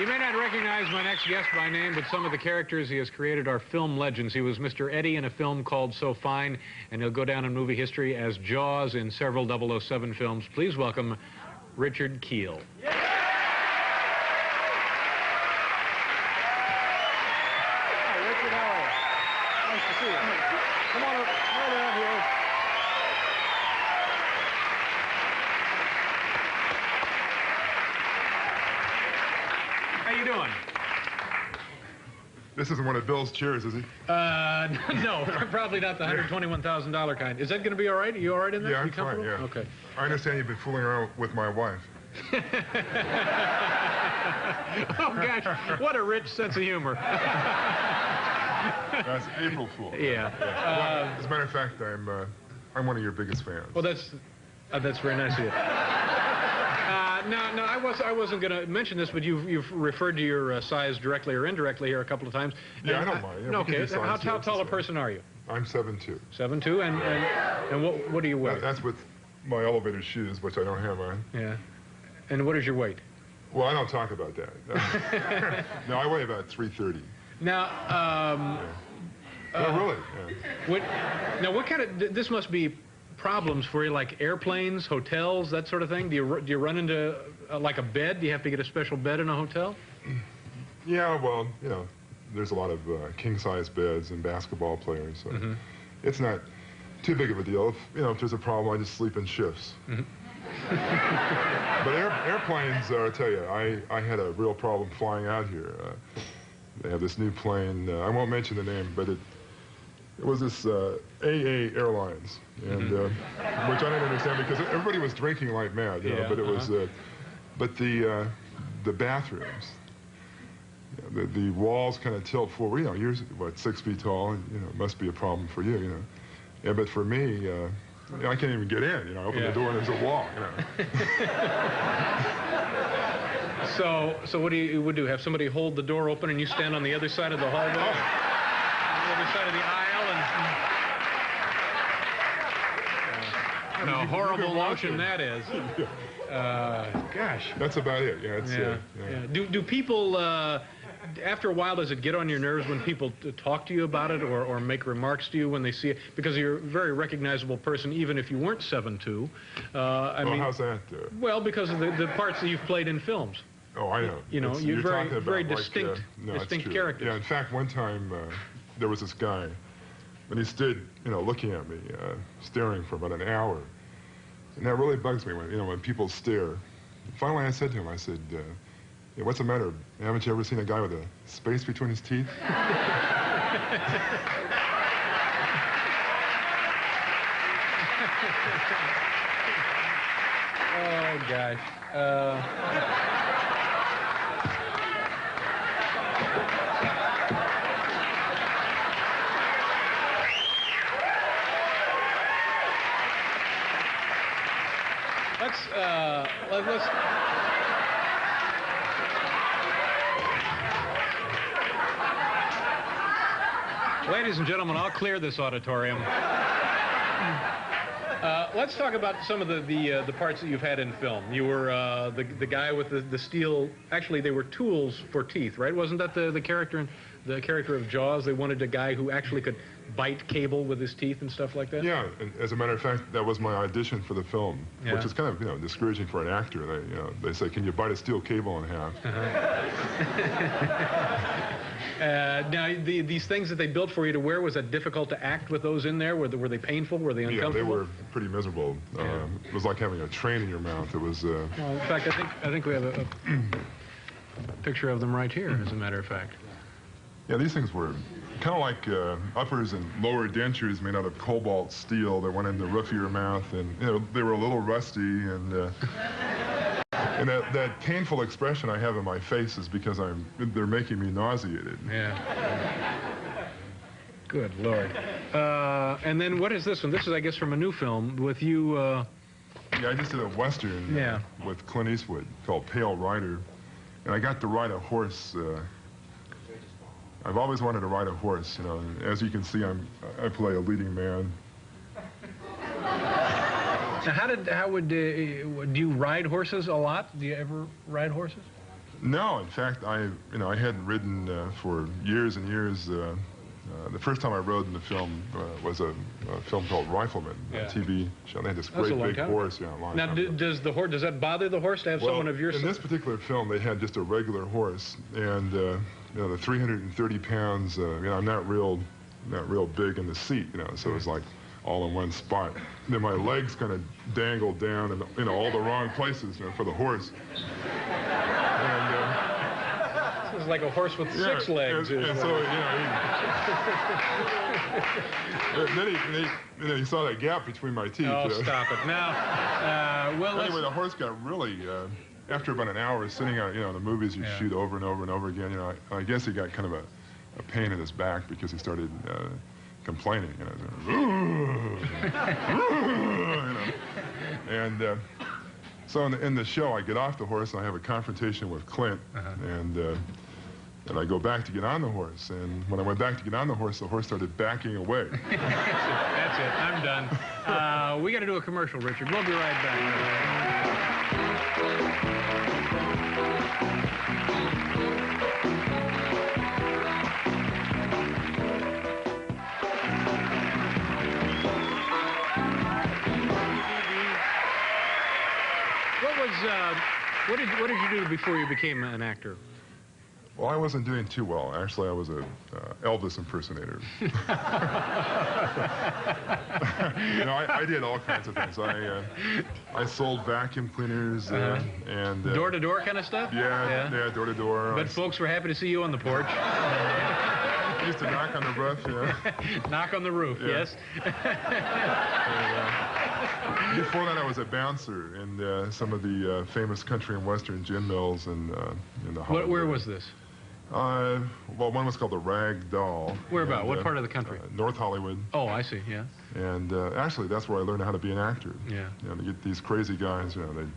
You may not recognize my next guest by name, but some of the characters he has created are film legends. He was Mr. Eddie in a film called So Fine, and he'll go down in movie history as Jaws in several 007 films. Please welcome Richard Kiel. Yeah. Hi, Richard, how are you? Nice to see you. Come on up, right down here. How you doing? This isn't one of Bill's chairs, is he? No, probably not the $121,000 kind. Is that going to be all right? Are you all right in there? Yeah, I'm fine, yeah. Okay. I understand you've been fooling around with my wife. Oh, gosh, what a rich sense of humor. That's April Fool. Yeah. Well, as a matter of fact, I'm one of your biggest fans. Well, that's very nice of you. No, I wasn't going to mention this, but you've referred to your size directly or indirectly here a couple of times. Yeah, I don't mind. Yeah, okay, how tall a person are you? I'm 7'2". 7'2", and what do you weigh? That's with my elevator shoes, which I don't have on. Yeah. And what is your weight? Well, I don't talk about that. No, I weigh about 330. Now, no, really. Yeah. What kind of, this must be problems for you, like airplanes, hotels, that sort of thing? Do you run into like a bed? Do you have to get a special bed in a hotel? Yeah, well, you know, there's a lot of king-size beds and basketball players, so it's not too big of a deal. If there's a problem, I just sleep in shifts. But airplanes, I'll tell you, I had a real problem flying out here. They have this new plane. I won't mention the name, but it was this AA Airlines, and which I didn't understand because everybody was drinking like mad, you know, but it was, but the bathrooms, the walls kind of tilt forward. You know, you're what, 6 feet tall, and it must be a problem for you, Yeah, but for me, I can't even get in. I open the door and there's a wall. So what do you would do? Have somebody hold the door open and you stand on the other side of the hallway, on the other side of the aisle, and what a horrible notion that is. Gosh. That's about it. Yeah. Do people? After a while, does it get on your nerves when people talk to you about it or make remarks to you when they see it? Because you're a very recognizable person, even if you weren't 7'2". I mean, how's that? Well, because of the parts that you've played in films. Oh, I know. You're very distinct, no, distinct characters. Yeah, in fact, one time there was this guy, and he stood, looking at me, staring for about an hour. And that really bugs me when people stare. Finally, I said to him, I said, yeah, what's the matter? Haven't you ever seen a guy with a space between his teeth? Oh, gosh. Let's ladies and gentlemen, I'll clear this auditorium. Let's talk about some of the parts that you've had in film. You were the guy with the steel. Actually, they were tools for teeth, right? Wasn't that the character of Jaws? They wanted a guy who actually could bite cable with his teeth and stuff like that. Yeah, and as a matter of fact, that was my audition for the film, which is kind of discouraging for an actor. They say, "Can you bite a steel cable in half?" Now, these things that they built for you to wear, was it difficult to act with those in there? Were they painful? Were they uncomfortable? Yeah, they were pretty miserable. It was like having a train in your mouth. It was. Well, in fact, I think we have a picture of them right here, as a matter of fact. Yeah, these things were kind of like uppers and lower dentures made out of cobalt steel that went in the roof of your mouth, and they were a little rusty, and that painful expression I have in my face is because they're making me nauseated. Yeah. Good Lord. And then what is this one? This is, I guess, from a new film with you. Yeah, I just did a Western with Clint Eastwood called Pale Rider, and I got to ride a horse. I've always wanted to ride a horse, and as you can see, I play a leading man. Now, do you ride horses a lot? Do you ever ride horses? No, in fact, I hadn't ridden for years and years. The first time I rode in the film was a film called Rifleman, a TV show. They had this great big horse. Yeah, a long now, time ago. does that bother the horse to have someone of your size? In this particular film, they had just a regular horse, and the 330 pounds. I'm not real big in the seat, so it's like all in one spot. And then my legs kind of dangled down in all the wrong places for the horse. And, this is like a horse with 6 legs. And so, then he saw that gap between my teeth. Oh, stop it. Now, anyway, the horse got really, after about an hour sitting out, the movies you shoot over and over and over again, I guess he got kind of a pain in his back because he started complaining, and so in the show, I get off the horse and I have a confrontation with Clint, and I go back to get on the horse, and when I went back to get on the horse started backing away. That's it. I'm done. We got to do a commercial, Richard. We'll be right back. What did you do before you became an actor? Well, I wasn't doing too well. Actually, I was a Elvis impersonator. I did all kinds of things. I sold vacuum cleaners and door-to-door kind of stuff. Yeah, door-to-door. But folks were happy to see you on the porch. I used to knock on the roof. Knock on the roof. Yes. Before that, I was a bouncer in some of the famous country and western gin mills in the Hollywood. Where was this? Well, one was called the Rag Doll. Where about? What part of the country? North Hollywood. Oh, I see. Yeah. And actually, that's where I learned how to be an actor. Yeah. To get these crazy guys, they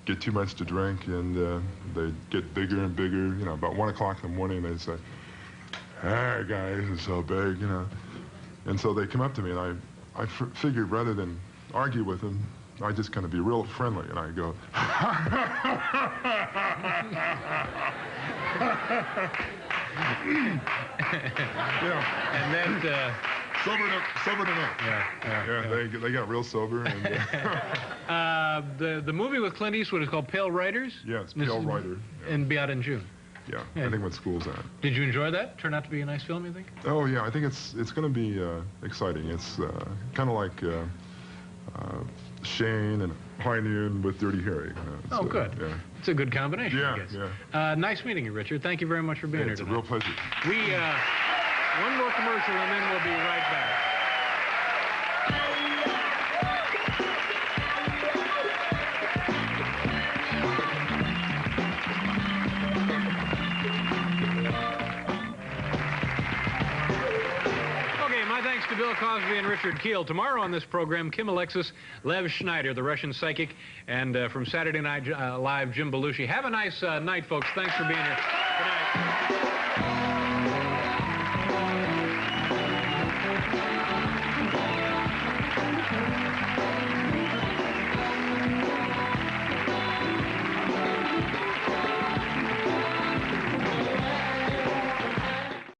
get too much to drink, and they get bigger and bigger. About 1 o'clock in the morning, they say, "Hey, guys, it's so big," And so they come up to me, and I figured rather than argue with them, I just kind of be real friendly, and I go, And then sobered them up. Yeah. They got real sober. And, the movie with Clint Eastwood is called Pale Riders. Yeah, it's Pale Rider. And be out in June. Yeah, I think when school's out. Did you enjoy that? Turned out to be a nice film, you think? Oh yeah, I think it's going to be exciting. It's kind of like Shane and High Noon with Dirty Harry. Oh, good. Yeah. It's a good combination, Yeah, I guess. yeah. Nice meeting you, Richard. Thank you very much for being here It's tonight. a real pleasure. One more commercial, and then we'll be right back. Thanks to Bill Cosby and Richard Kiel. Tomorrow on this program, Kim Alexis, Lev Schneider, the Russian psychic, and from Saturday Night Live, Jim Belushi. Have a nice night, folks. Thanks for being here. Good night.